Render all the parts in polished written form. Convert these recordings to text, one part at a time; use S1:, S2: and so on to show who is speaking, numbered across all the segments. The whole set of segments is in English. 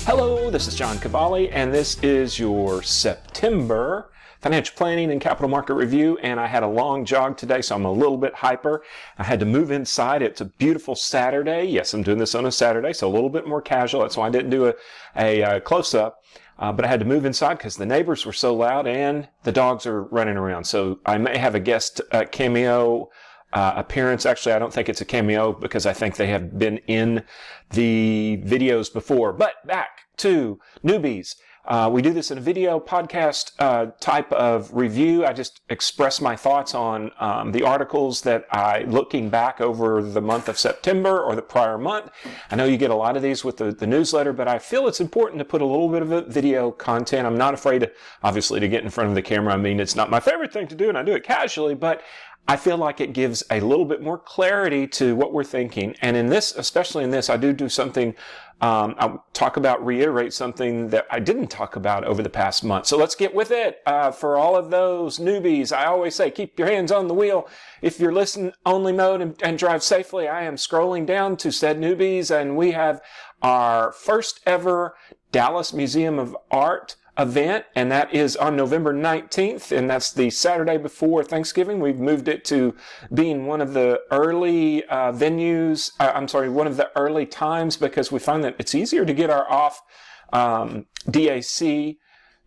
S1: Hello, this is John Kvale, and this is your September financial planning and capital market review. And I had a long jog today, so I'm a little bit hyper. I had to move inside. It's a beautiful Saturday. Yes, I'm doing this on a Saturday, so a little bit more casual. That's why I didn't do a close-up. But I had to move inside because the neighbors were so loud and the dogs are running around. So I may have a guest cameo appearance. Actually, I don't think it's a cameo because I think they have been in the videos before. But back to newbies. We do this in a video podcast type of review. I just express my thoughts on the articles that looking back over the month of September or the prior month. I know you get a lot of these with the newsletter, but I feel it's important to put a little bit of a video content. I'm not afraid, obviously, to get in front of the camera. I mean, it's not my favorite thing to do, and I do it casually, but I feel like it gives a little bit more clarity to what we're thinking. And in this, especially in this, I do something, I'll reiterate something that I didn't talk about over the past month. So let's get with it. For all of those newbies, I always say, keep your hands on the wheel. If you're listen only mode and drive safely, I am scrolling down to said newbies, and we have our first ever Dallas Museum of Art event, and that is on November 19th, and that's the Saturday before Thanksgiving. We've moved it to being one of the early one of the early times, because we find that it's easier to get our off DAC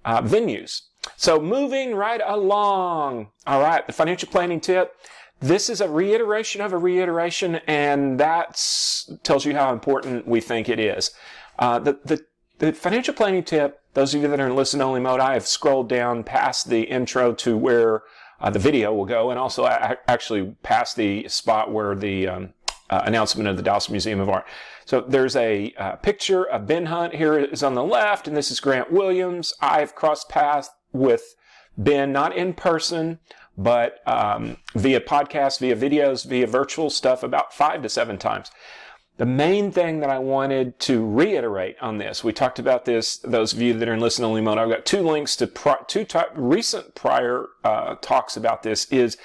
S1: venues. So moving right along. All right, the financial planning tip. This is a reiteration of a reiteration, and that tells you how important we think it is. The financial planning tip, those of you that are in listen-only mode, I have scrolled down past the intro to where the video will go, and also actually past the spot where the announcement of the Dallas Museum of Art. So there's a picture of Ben Hunt. Here is on the left, and this is Grant Williams. I've crossed paths with Ben, not in person, but via podcasts, via videos, via virtual stuff about 5 to 7 times. The main thing that I wanted to reiterate on this, we talked about this, those of you that are in listen-only mode, I've got 2 links to recent prior talks about this, is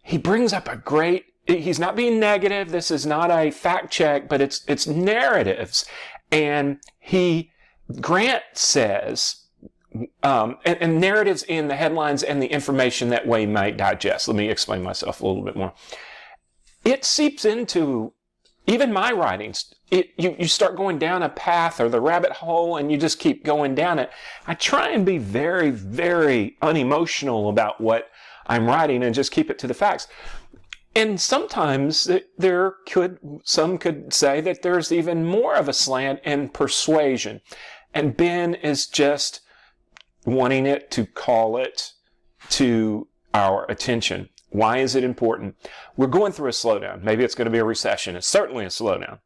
S1: he brings up he's not being negative, this is not a fact check, but it's narratives. And Grant says, and narratives in the headlines and the information that we might digest. Let me explain myself a little bit more. It seeps into even my writings. You start going down a path or the rabbit hole, and you just keep going down it. I try and be very, very unemotional about what I'm writing and just keep it to the facts. And sometimes some could say that there's even more of a slant in persuasion. And Ben is just wanting it to call it to our attention. Why is it important? We're going through a slowdown. Maybe it's going to be a recession. It's certainly a slowdown.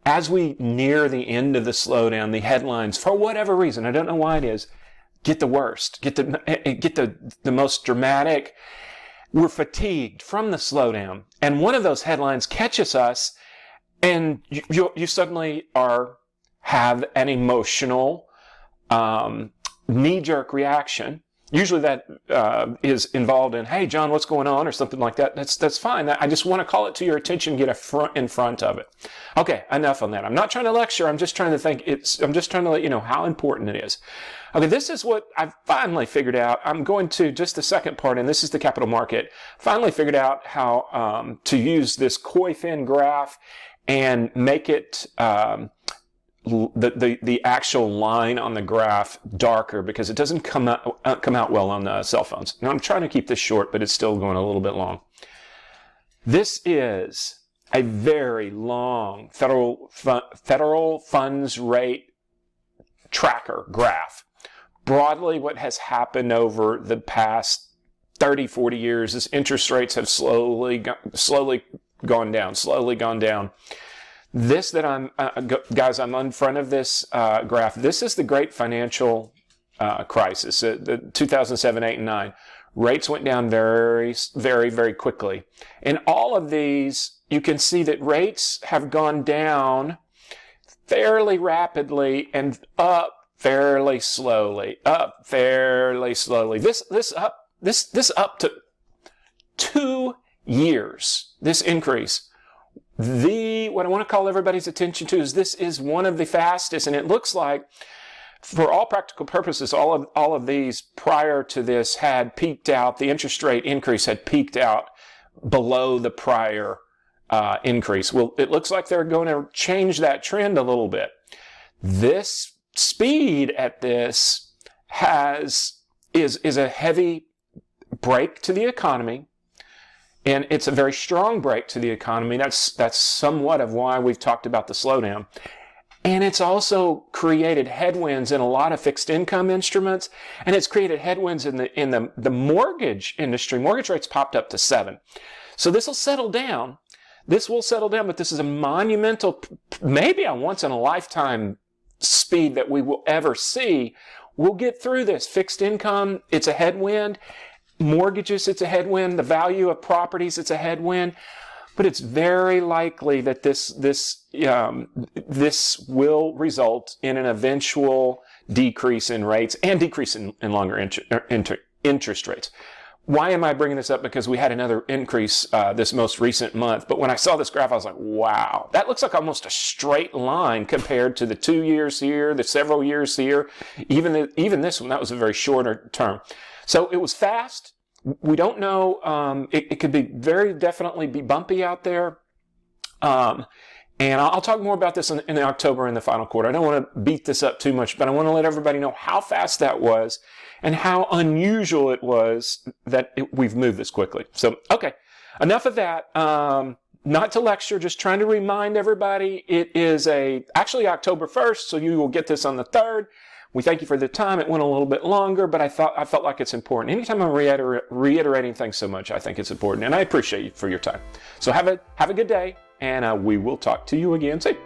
S1: As we near the end of the slowdown, the headlines, for whatever reason, I don't know why it is, get the worst, get the most dramatic. We're fatigued from the slowdown. And one of those headlines catches us, and you suddenly have an emotional knee-jerk reaction. Usually that is involved in, hey, John, what's going on, or something like that. That's fine. I just want to call it to your attention, get in front of it. Okay, enough on that. I'm not trying to lecture. I'm just trying to let you know how important it is. Okay, this is what I've finally figured out. I'm going to just the second part, and this is the capital market. Finally figured out how to use this koi fin graph and make it the actual line on the graph darker, because it doesn't come out well on the cell phones. Now, I'm trying to keep this short, but it's still going a little bit long. This is a very long federal funds rate tracker graph. Broadly, what has happened over the past 30, 40 years is interest rates have slowly gone down. This that I'm in front of this graph. This is the great financial crisis, the 2007, 8, and 9. Rates went down very, very, very quickly. In all of these, you can see that rates have gone down fairly rapidly and up fairly slowly. This up to 2 years. This increase what I want to call everybody's attention to is this is one of the fastest, and it looks like, for all practical purposes, all of these prior to this had peaked out. The interest rate increase had peaked out below the prior increase. Well, it looks like they're going to change that trend a little bit. This speed at this is a heavy break to the economy. And it's a very strong break to the economy. That's somewhat of why we've talked about the slowdown. And it's also created headwinds in a lot of fixed income instruments. And it's created headwinds in the mortgage industry. Mortgage rates popped up to 7. So this will settle down. This will settle down, but this is a monumental, maybe a once in a lifetime speed that we will ever see. We'll get through this. Fixed income, it's a headwind. Mortgages, it's a headwind. The value of properties, it's a headwind. But it's very likely that this will result in an eventual decrease in rates and decrease in longer interest rates. Why am I bringing this up? Because we had another increase this most recent month. But when I saw this graph, I was like, wow, that looks like almost a straight line compared to the 2 years here, the several years here, even this one. That was a very shorter term. So it was fast. We don't know. It could be very definitely be bumpy out there. And I'll talk more about this in October in the final quarter. I don't want to beat this up too much, but I want to let everybody know how fast that was and how unusual it was that we've moved this quickly. So, okay, enough of that. Not to lecture, just trying to remind everybody it is actually October 1st, so you will get this on the 3rd. We thank you for the time. It went a little bit longer, but I felt like it's important. Anytime I'm reiterating things so much, I think it's important, and I appreciate you for your time. So have a good day, and we will talk to you again soon.